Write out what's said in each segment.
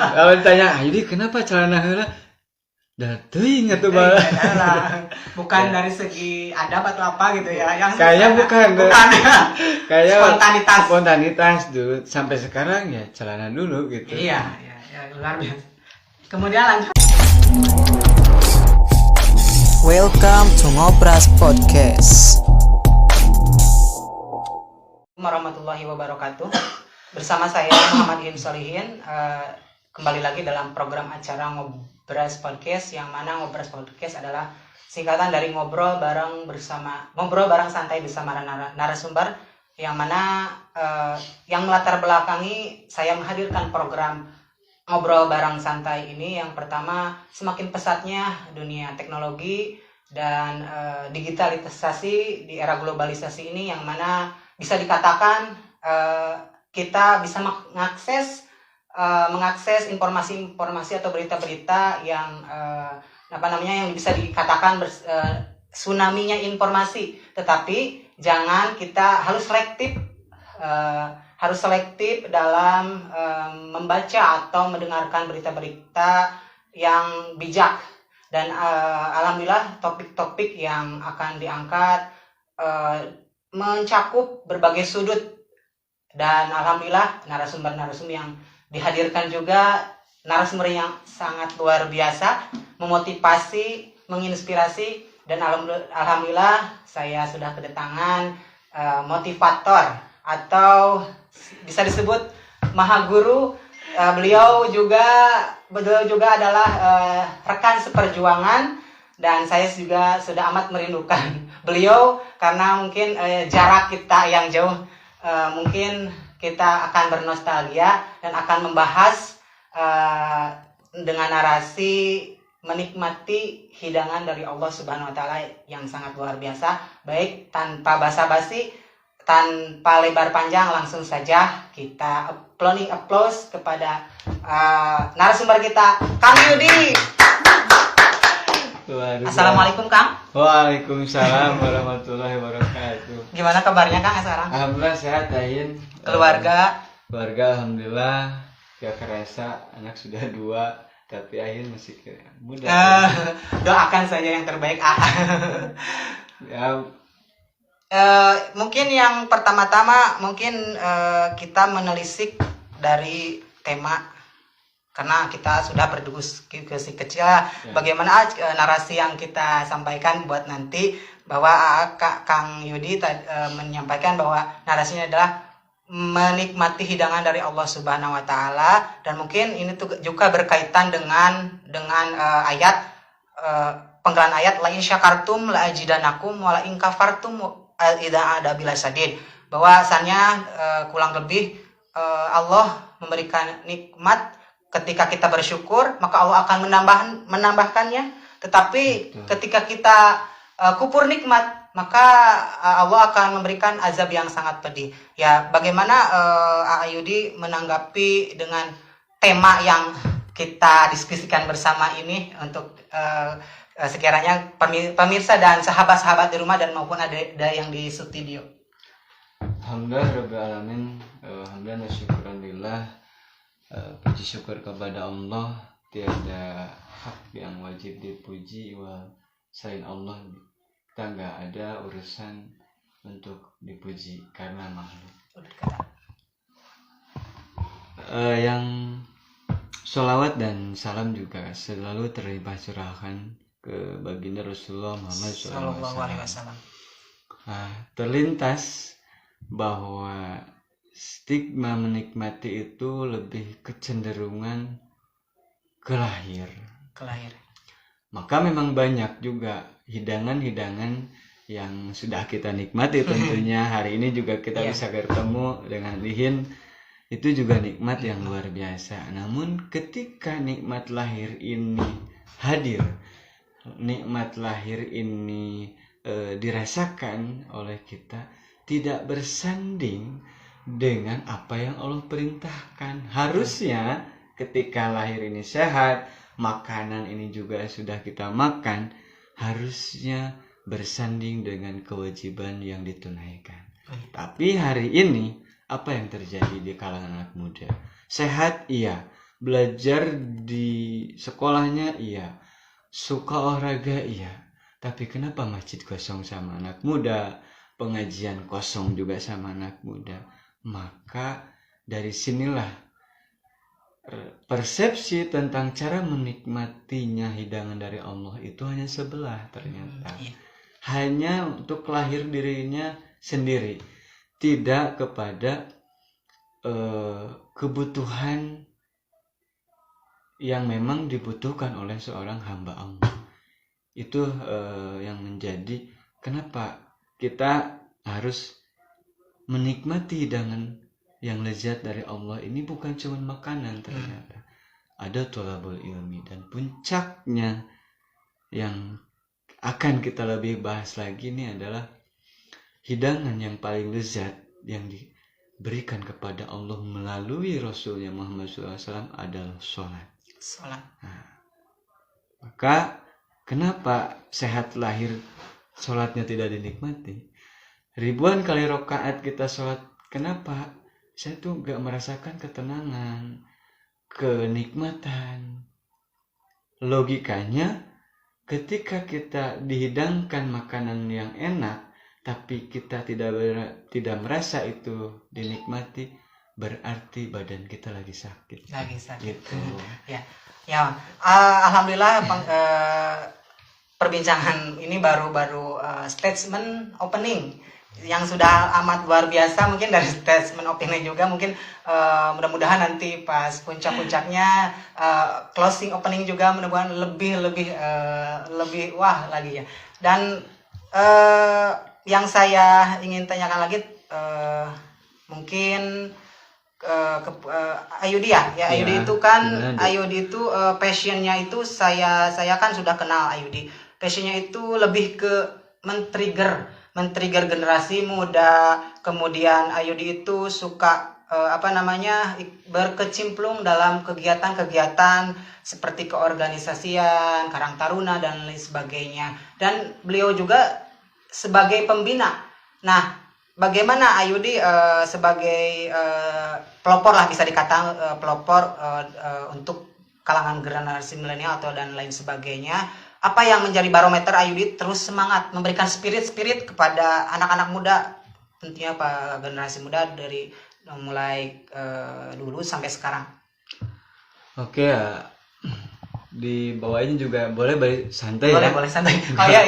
Lawan tanya, Ayudi kenapa celana heula? Dah teuing atuh Bang. Bukan dari segi adab atau apa gitu ya. Yang Kayaknya bukan. Kayak spontanitas dulu sampai sekarang ya celana dulu gitu. Iya, luar biasa. Kemudian lanjut. Welcome to Ngobras Podcast. Warahmatullahi wabarakatuh. Bersama saya Muhammad Ilham Solihin, kembali lagi dalam program acara Ngobras Podcast, yang mana Ngobras Podcast adalah singkatan dari ngobrol bareng santai bersama narasumber, yang mana yang melatar belakangi saya menghadirkan program ngobrol bareng santai ini. Yang pertama, semakin pesatnya dunia teknologi dan digitalisasi di era globalisasi ini, yang mana bisa dikatakan kita bisa mengakses informasi-informasi atau berita-berita yang yang bisa dikatakan tsunami-nya informasi. Tetapi jangan, kita harus selektif dalam membaca atau mendengarkan berita-berita yang bijak. Dan alhamdulillah topik-topik yang akan diangkat mencakup berbagai sudut, dan alhamdulillah narasumber yang dihadirkan juga narasumber yang sangat luar biasa, memotivasi, menginspirasi, dan alhamdulillah saya sudah kedatangan motivator atau bisa disebut maha guru. Beliau juga adalah rekan seperjuangan, dan saya juga sudah amat merindukan beliau karena mungkin jarak kita yang jauh. Mungkin kita akan bernostalgia dan akan membahas dengan narasi menikmati hidangan dari Allah Subhanahu wa taala yang sangat luar biasa. Baik, tanpa basa-basi, tanpa lebar panjang, langsung saja kita applause kepada narasumber kita, Kang Yudi. Assalamualaikum Kang. Waalaikumsalam warahmatullahi wabarakatuh. Gimana kabarnya Kang sekarang? Alhamdulillah sehat, Ain. Keluarga alhamdulillah. Gak kerasa anak sudah 2, tapi Ain masih muda. Doakan saja yang terbaik. Ya. Mungkin yang pertama-tama kita menelisik dari tema, karena kita sudah berdiskusi kecil bagaimana narasi yang kita sampaikan buat nanti, bahwa Kang Yudi menyampaikan bahwa narasinya adalah menikmati hidangan dari Allah Subhanahu wa taala, dan mungkin ini juga berkaitan dengan ayat penggalan ayat la in syakartum la ajidanakum wa la in kafartum idza adabila sadid, bahwasannya kurang lebih Allah memberikan nikmat. Ketika kita bersyukur, maka Allah akan menambahkannya. Tetapi ketika kita kufur nikmat, maka Allah akan memberikan azab yang sangat pedih. Ya, bagaimana Ayudi menanggapi dengan tema yang kita diskusikan bersama ini, untuk sekiranya pemirsa dan sahabat-sahabat di rumah dan maupun ada yang di studio. Alhamdulillah rabbil alamin. Alhamdulillah wa syukurillah. Puji syukur kepada Allah, tiada hak yang wajib dipuji selain Allah. Kita nggak ada urusan untuk dipuji karena makhluk. Yang sholawat dan salam juga selalu terlimpah curahkan ke baginda Rasulullah Muhammad SAW. Terlintas bahwa stigma menikmati itu lebih kecenderungan ke lahir. Maka memang banyak juga hidangan-hidangan yang sudah kita nikmati tentunya. Hari ini juga kita bisa bertemu dengan Lihin. Itu juga nikmat yang luar biasa. Namun ketika nikmat lahir ini hadir, nikmat lahir ini dirasakan oleh kita, tidak bersanding dengan apa yang Allah perintahkan. Harusnya ketika lahir ini sehat, makanan ini juga sudah kita makan, harusnya bersanding dengan kewajiban yang ditunaikan. Tapi hari ini apa yang terjadi di kalangan anak muda? Sehat iya, belajar di sekolahnya iya, suka olahraga iya, tapi kenapa masjid kosong sama anak muda, pengajian kosong juga sama anak muda? Maka dari sinilah persepsi tentang cara menikmatinya hidangan dari Allah itu hanya sebelah ternyata. Hanya untuk lahir dirinya sendiri, tidak kepada kebutuhan yang memang dibutuhkan oleh seorang hamba Allah. Itu yang menjadi kenapa kita harus menikmati hidangan yang lezat dari Allah ini bukan cuma makanan ternyata. Ada thalabul ilmi, dan puncaknya yang akan kita lebih bahas lagi ini adalah hidangan yang paling lezat yang diberikan kepada Allah melalui Rasulnya Muhammad SAW adalah sholat. Nah, maka kenapa sehat lahir sholatnya tidak dinikmati? Ribuan kali rakaat kita sholat, kenapa? Saya tuh gak merasakan ketenangan, kenikmatan. Logikanya, ketika kita dihidangkan makanan yang enak, tapi kita tidak merasa itu dinikmati, berarti badan kita lagi sakit. Gitu. Ya, alhamdulillah perbincangan ini baru statement opening yang sudah amat luar biasa. Mungkin dari statement opening juga mungkin mudah-mudahan nanti pas puncak-puncaknya closing opening juga mudah-mudahan lebih wah lagi ya. Dan yang saya ingin tanyakan lagi mungkin Ayudi ya Ayudi itu kan Ayudi itu passionnya itu saya kan sudah kenal Ayudi. Passionnya itu lebih ke men-trigger generasi muda. Kemudian Ayudi itu suka berkecimplung dalam kegiatan-kegiatan seperti keorganisasian, Karang Taruna dan lain sebagainya. Dan beliau juga sebagai pembina. Nah, bagaimana Ayudi sebagai pelopor lah, bisa dikatakan pelopor untuk kalangan generasi milenial atau dan lain sebagainya, apa yang menjadi barometer Ayudi terus semangat memberikan spirit kepada anak-anak muda, tentunya Pak generasi muda dari mulai dulu sampai sekarang? Oke ya, di bawahnya juga boleh santai boleh santai. Oh ya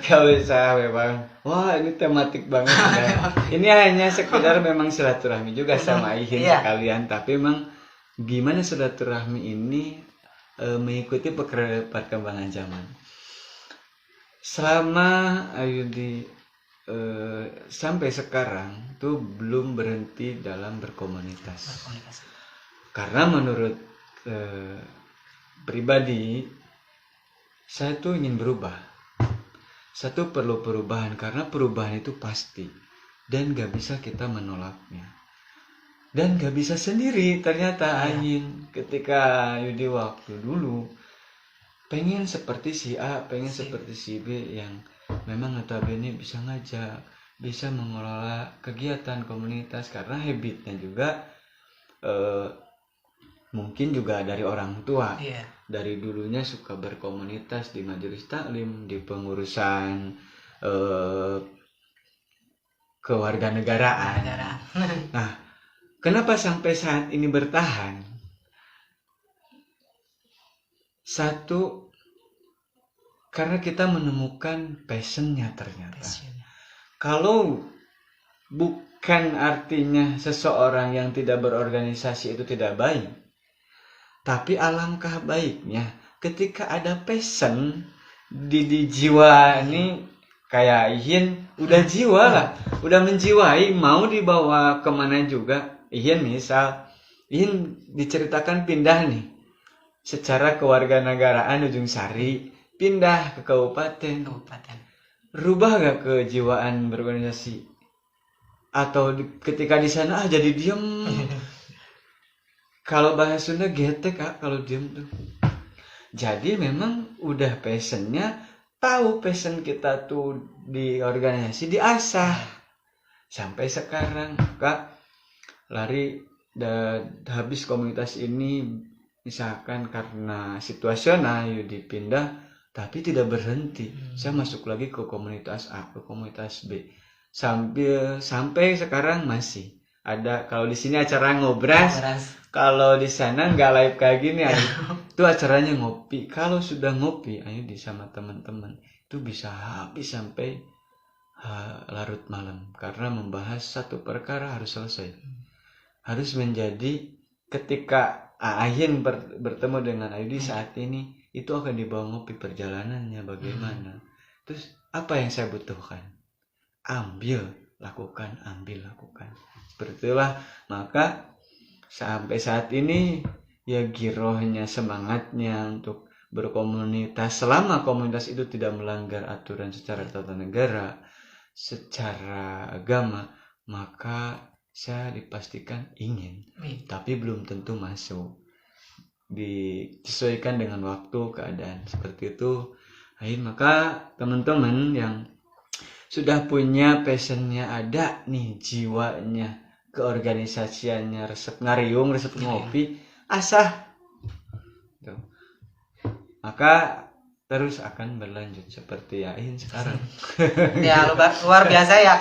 gak usah memang wah ini tematik banget ya. Ini hanya sekedar memang silaturahmi juga sama Ihin sekalian, tapi memang gimana silaturahmi ini mengikuti perkembangan zaman. Selama Ayudi sampai sekarang tuh belum berhenti dalam berkomunitas. Karena menurut pribadi saya tuh ingin berubah. Satu perlu perubahan karena perubahan itu pasti dan gak bisa kita menolaknya. Dan gak bisa sendiri ternyata Ayin. Ketika Yudi waktu dulu pengen seperti si A, pengen seperti si B yang memang notabene bisa ngajak, bisa mengelola kegiatan komunitas karena habitnya juga mungkin juga dari orang tua. Dari dulunya suka berkomunitas di majelis taklim, di pengurusan kewarganegaraan. Nah, kenapa sampai saat ini bertahan? Satu, karena kita menemukan passionnya ternyata. Kalau bukan artinya seseorang yang tidak berorganisasi itu tidak baik, tapi alangkah baiknya ketika ada passion di jiwa ini, kayak Ihin udah jiwa lah, udah menjiwai, mau dibawa kemana juga. Ihin misal, Ihin diceritakan pindah nih secara kewarganegaraan Ujung Sari, pindah ke kabupaten. Rubah gak kejiwaan berorganisasi? Atau ketika di sana jadi diem. Kalau bahasa Sunda getek kalau diem tuh. Jadi memang udah passionnya, tahu passion kita tuh di organisasi diasah sampai sekarang. Kak lari dan habis komunitas ini misalkan karena situasional Ayudi pindah, tapi tidak berhenti. Saya masuk lagi ke komunitas A, ke komunitas B, sampai sekarang masih ada. Kalau di sini acara ngobras, kalau di sana nggak live kayak gini, itu acaranya ngopi. Kalau sudah ngopi, Ayudi sama teman-teman itu bisa habis sampai larut malam, karena membahas satu perkara harus selesai, harus menjadi ketika Ahin bertemu dengan Ayudi saat ini, itu akan dibawa ngopi perjalanannya bagaimana, terus apa yang saya butuhkan, ambil lakukan, seperti itulah. Maka sampai saat ini ya girohnya, semangatnya untuk berkomunitas selama komunitas itu tidak melanggar aturan secara tata negara, secara agama, maka saya dipastikan ingin, tapi belum tentu masuk. Disesuaikan dengan waktu, keadaan seperti itu. Maka teman-teman yang sudah punya passionnya, ada nih jiwanya, keorganisasiannya, resep ngariung, resep ngopi, asah tuh, maka terus akan berlanjut seperti Ahin sekarang. Ya, luar biasa ya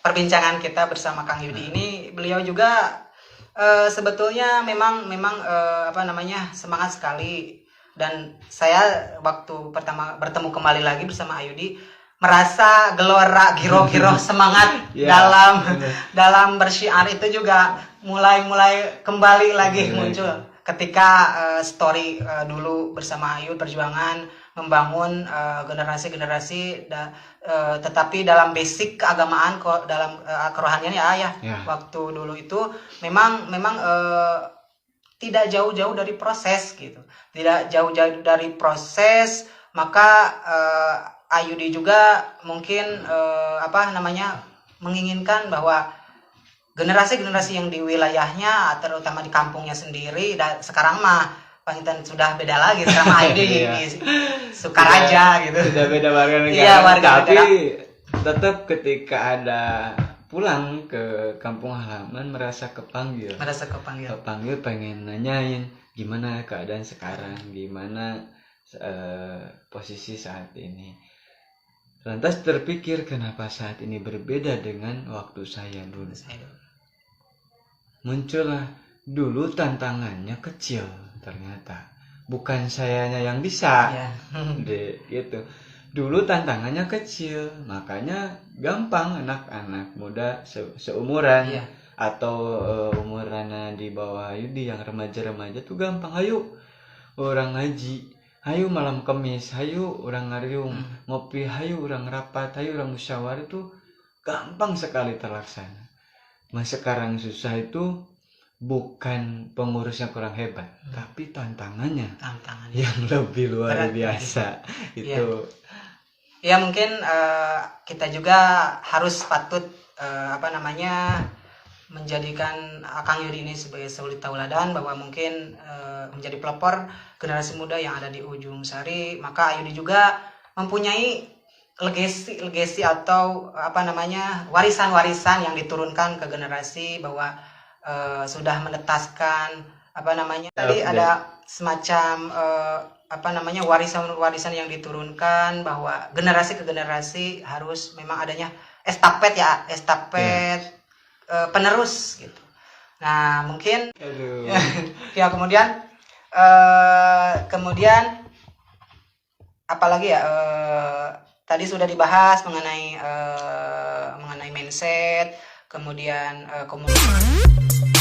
perbincangan kita bersama Kang Yudi ini. Beliau juga sebetulnya memang semangat sekali, dan saya waktu pertama bertemu kembali lagi bersama Ayudi merasa gelora, giro-giro semangat dalam bersyiar itu juga mulai kembali lagi muncul ketika story dulu bersama Ayu perjuangan membangun generasi-generasi tetapi dalam basic keagamaan dalam kerohanian ya. Waktu dulu itu memang tidak jauh-jauh dari proses gitu. Tidak jauh-jauh dari proses, maka Ayudi juga mungkin menginginkan bahwa generasi-generasi yang di wilayahnya, terutama di kampungnya sendiri, sekarang mah Panginten sudah beda lagi sama Ayudi di Sukaraja gitu. Sudah beda warga negara. Tapi tetap ketika ada pulang ke kampung halaman merasa kepanggil. Kepanggil, pengen nanyain gimana keadaan sekarang, gimana posisi saat ini. Lantas terpikir, kenapa saat ini berbeda dengan waktu saya dulu. Muncullah, dulu tantangannya kecil ternyata, bukan sayanya yang bisa. Gitu. Dulu tantangannya kecil, makanya gampang anak-anak muda seumuran atau umurannya di bawah Ayudi yang remaja-remaja tuh gampang. Ayo orang ngaji, hayu malam kemis, hayu orang ngariung, ngopi, hayu orang rapat, hayu orang musyawarah, itu gampang sekali terlaksana. Mas sekarang susah itu bukan pengurusnya kurang hebat, tapi tantangannya yang lebih luar biasa. Itu. Ya mungkin kita juga harus patut menjadikan Kang Yudi ini sebagai suri tauladan bahwa mungkin menjadi pelopor generasi muda yang ada di ujung sari. Maka Ayudi juga mempunyai legasi atau warisan-warisan yang diturunkan ke generasi, bahwa sudah menetaskan tadi ada semacam warisan-warisan yang diturunkan, bahwa generasi ke generasi harus memang adanya estafet penerus gitu. Nah mungkin ya kemudian apalagi ya, tadi sudah dibahas mengenai mindset, kemudian komunikasi.